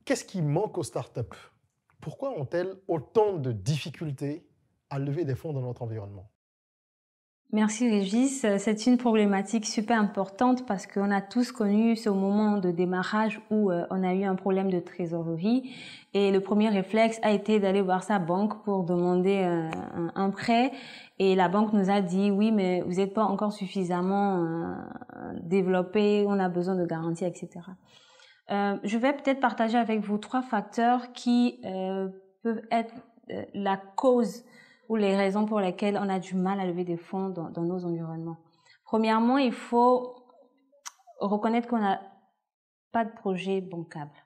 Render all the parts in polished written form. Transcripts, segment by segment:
Qu'est-ce qui manque aux startups? Pourquoi ont-elles autant de difficultés à lever des fonds dans notre environnement? Merci Régis. C'est une problématique super importante parce qu'on a tous connu ce moment de démarrage où on a eu un problème de trésorerie et le premier réflexe a été d'aller voir sa banque pour demander un prêt et la banque nous a dit oui mais vous n'êtes pas encore suffisamment développé, on a besoin de garanties, etc. Je vais peut-être partager avec vous 3 facteurs qui peuvent être la cause ou les raisons pour lesquelles on a du mal à lever des fonds dans nos environnements. Premièrement, il faut reconnaître qu'on n'a pas de projet bancable.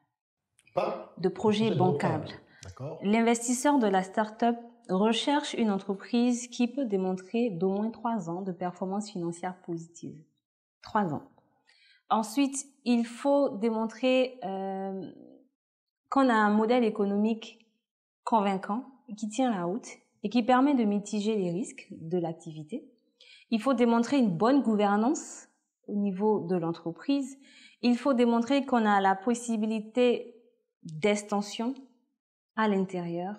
Pas de projet bancable. D'accord. L'investisseur de la start-up recherche une entreprise qui peut démontrer d'au moins 3 ans de performance financière positive. 3 ans. Ensuite, il faut démontrer qu'on a un modèle économique convaincant, qui tient la route et qui permet de mitiger les risques de l'activité. Il faut démontrer une bonne gouvernance au niveau de l'entreprise. Il faut démontrer qu'on a la possibilité d'extension à l'intérieur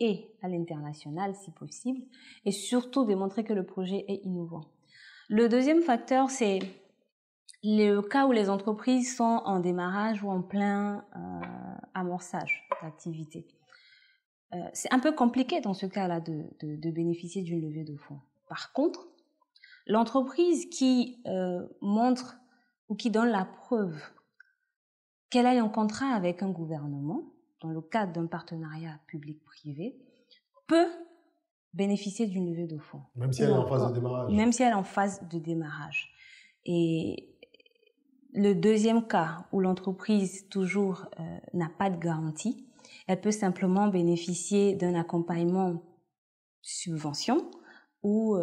et à l'international si possible, et surtout démontrer que le projet est innovant. Le deuxième facteur, c'est le cas où les entreprises sont en démarrage ou en plein amorçage d'activité. C'est un peu compliqué dans ce cas-là de bénéficier d'une levée de fonds. Par contre, l'entreprise qui montre ou qui donne la preuve qu'elle a un contrat avec un gouvernement, dans le cadre d'un partenariat public-privé, peut bénéficier d'une levée de fonds. Même si elle est en phase de démarrage. Même si elle est en phase de démarrage. Et le deuxième cas où l'entreprise toujours n'a pas de garantie, elle peut simplement bénéficier d'un accompagnement subvention ou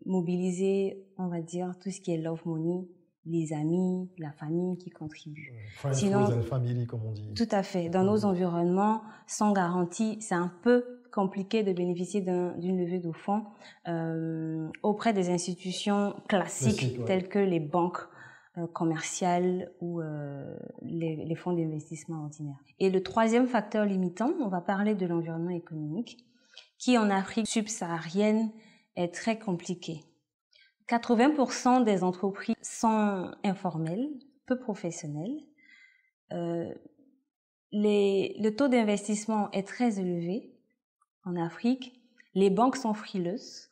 mobiliser, on va dire, tout ce qui est love money, les amis, la famille qui contribuent. Friends and family, comme on dit. Tout à fait. Dans nos environnements, sans garantie, c'est un peu compliqué de bénéficier d'une levée de fonds auprès des institutions classiques telles que les banques commerciales ou les fonds d'investissement ordinaires. Et le troisième facteur limitant, on va parler de l'environnement économique, qui en Afrique subsaharienne est très compliqué. 80% des entreprises sont informelles, peu professionnelles. Le taux d'investissement est très élevé en Afrique. Les banques sont frileuses.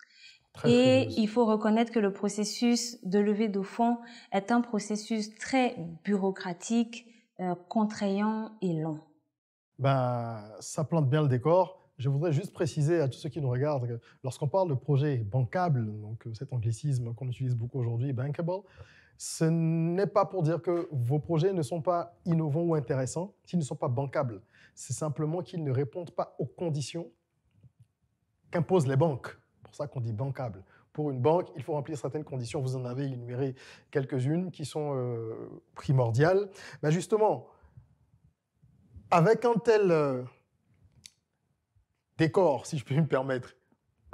Il faut reconnaître que le processus de levée de fonds est un processus très bureaucratique, contraignant et long. Ça plante bien le décor. Je voudrais juste préciser à tous ceux qui nous regardent que lorsqu'on parle de projet bancable, donc cet anglicisme qu'on utilise beaucoup aujourd'hui, bankable, ce n'est pas pour dire que vos projets ne sont pas innovants ou intéressants, s'ils ne sont pas bancables. C'est simplement qu'ils ne répondent pas aux conditions qu'imposent les banques. C'est pour ça qu'on dit bancable. Pour une banque, il faut remplir certaines conditions. Vous en avez énuméré quelques-unes qui sont primordiales. Justement, avec un tel décor, si je peux me permettre,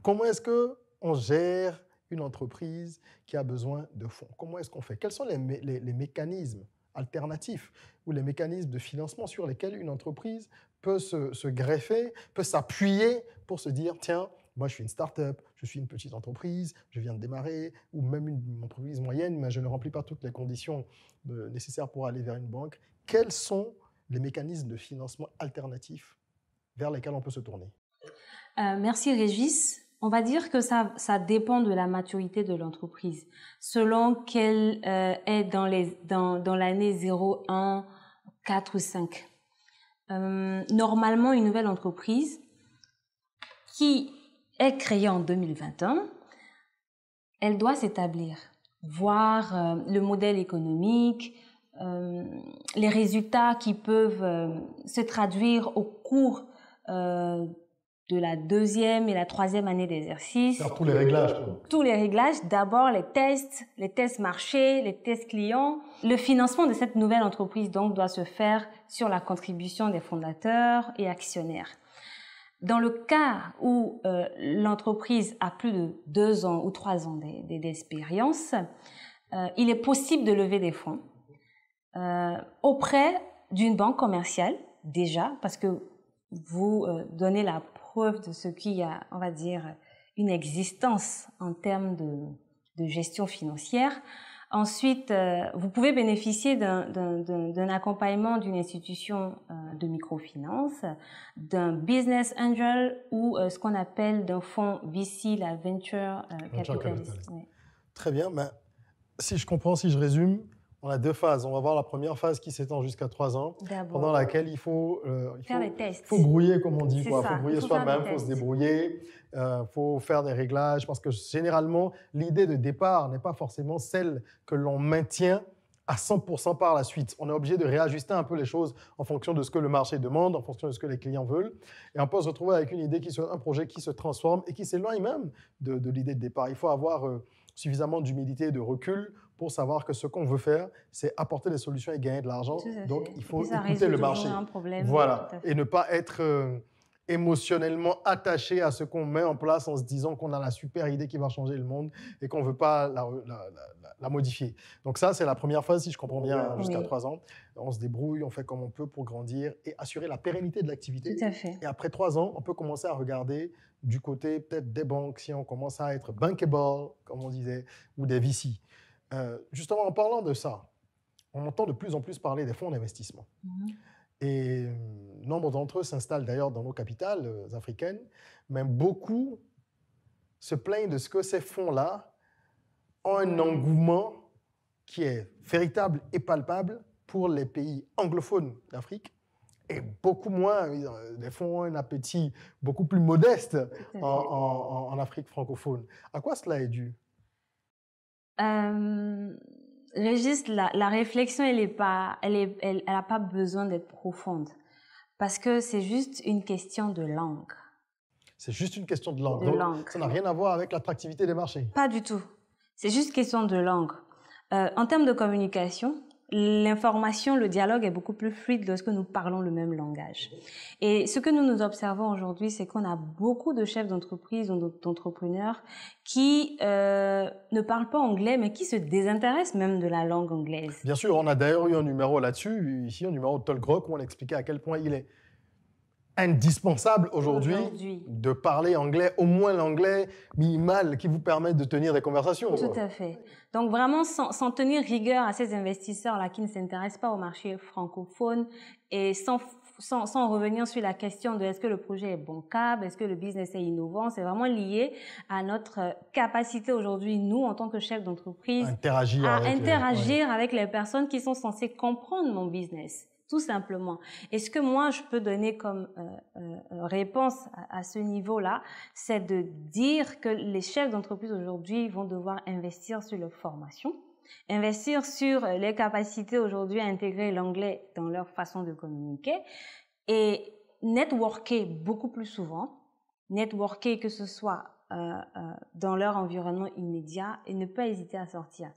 comment est-ce qu'on gère une entreprise qui a besoin de fonds? Comment est-ce qu'on fait? Quels sont les mécanismes alternatifs ou les mécanismes de financement sur lesquels une entreprise peut se greffer, peut s'appuyer pour se dire, tiens, moi je suis une start-up, je suis une petite entreprise, je viens de démarrer, ou même une entreprise moyenne, mais je ne remplis pas toutes les conditions nécessaires pour aller vers une banque. Quels sont les mécanismes de financement alternatifs vers lesquels on peut se tourner? Merci Régis. On va dire que ça dépend de la maturité de l'entreprise. Selon qu'elle est dans l'année 0, 1, 4 ou 5. Normalement, une nouvelle entreprise qui est créée en 2021, elle doit s'établir, voir le modèle économique, les résultats qui peuvent se traduire au cours de la 2e et la 3e année d'exercice. Faire tous les réglages. Tous les réglages, d'abord les tests marchés, les tests clients. Le financement de cette nouvelle entreprise donc doit se faire sur la contribution des fondateurs et actionnaires. Dans le cas où l'entreprise a plus de 2 ans ou 3 ans d'expérience, il est possible de lever des fonds auprès d'une banque commerciale, déjà, parce que vous donnez la preuve de ce qu'il y a, on va dire, une existence en termes de gestion financière. Ensuite, vous pouvez bénéficier d'un accompagnement d'une institution de microfinance, d'un business angel ou ce qu'on appelle d'un fonds VC, la Venture Capitalist. Ouais. Très bien. Mais si je comprends, si je résume, on a deux phases. On va voir la première phase qui s'étend jusqu'à 3 ans, pendant laquelle il faut faire des tests. Il faut grouiller, comme on dit. Il faut grouiller soi-même, il faut se débrouiller, il faut faire des réglages, parce que généralement, l'idée de départ n'est pas forcément celle que l'on maintient à 100% par la suite. On est obligé de réajuster un peu les choses en fonction de ce que le marché demande, en fonction de ce que les clients veulent. Et on peut se retrouver avec une idée, un projet qui se transforme et qui s'éloigne même de l'idée de départ. Il faut avoir suffisamment d'humilité et de recul pour savoir que ce qu'on veut faire, c'est apporter des solutions et gagner de l'argent. Donc, il faut écouter le marché. Voilà. Et ne pas être émotionnellement attaché à ce qu'on met en place en se disant qu'on a la super idée qui va changer le monde et qu'on ne veut pas la modifier. Donc ça, c'est la première phase, si je comprends bien, jusqu'à 3 ans. On se débrouille, on fait comme on peut pour grandir et assurer la pérennité de l'activité. Tout à fait. Et après 3 ans, on peut commencer à regarder du côté peut-être des banques, si on commence à être bankable, comme on disait, ou des VC. Justement, en parlant de ça, on entend de plus en plus parler des fonds d'investissement. Et nombre d'entre eux s'installent d'ailleurs dans nos capitales africaines, mais beaucoup se plaignent de ce que ces fonds-là ont un engouement qui est véritable et palpable pour les pays anglophones d'Afrique, et beaucoup moins, les fonds ont un appétit beaucoup plus modeste en Afrique francophone. À quoi cela est dû? Régis, la réflexion, elle n'a pas besoin d'être profonde parce que c'est juste une question de langue. C'est juste une question de langue. Donc, ça n'a rien à voir avec l'attractivité des marchés. Pas du tout. C'est juste question de langue. En termes de communication, l'information, le dialogue est beaucoup plus fluide lorsque nous parlons le même langage. Et ce que nous observons aujourd'hui, c'est qu'on a beaucoup de chefs d'entreprise ou d'entrepreneurs qui ne parlent pas anglais, mais qui se désintéressent même de la langue anglaise. Bien sûr, on a d'ailleurs eu un numéro là-dessus, ici, un numéro de Talk Rock, où on expliquait à quel point il est indispensable aujourd'hui de parler anglais, au moins l'anglais minimal qui vous permet de tenir des conversations. Tout à fait. Donc vraiment, sans tenir rigueur à ces investisseurs-là qui ne s'intéressent pas au marché francophone et sans revenir sur la question de est-ce que le projet est bancable, est-ce que le business est innovant, c'est vraiment lié à notre capacité aujourd'hui, nous, en tant que chef d'entreprise, à interagir avec les personnes qui sont censées comprendre mon business. Tout simplement. Et ce que moi, je peux donner comme réponse à ce niveau-là, c'est de dire que les chefs d'entreprise aujourd'hui vont devoir investir sur leur formation, investir sur les capacités aujourd'hui à intégrer l'anglais dans leur façon de communiquer et networker beaucoup plus souvent, networker que ce soit dans leur environnement immédiat et ne pas hésiter à sortir.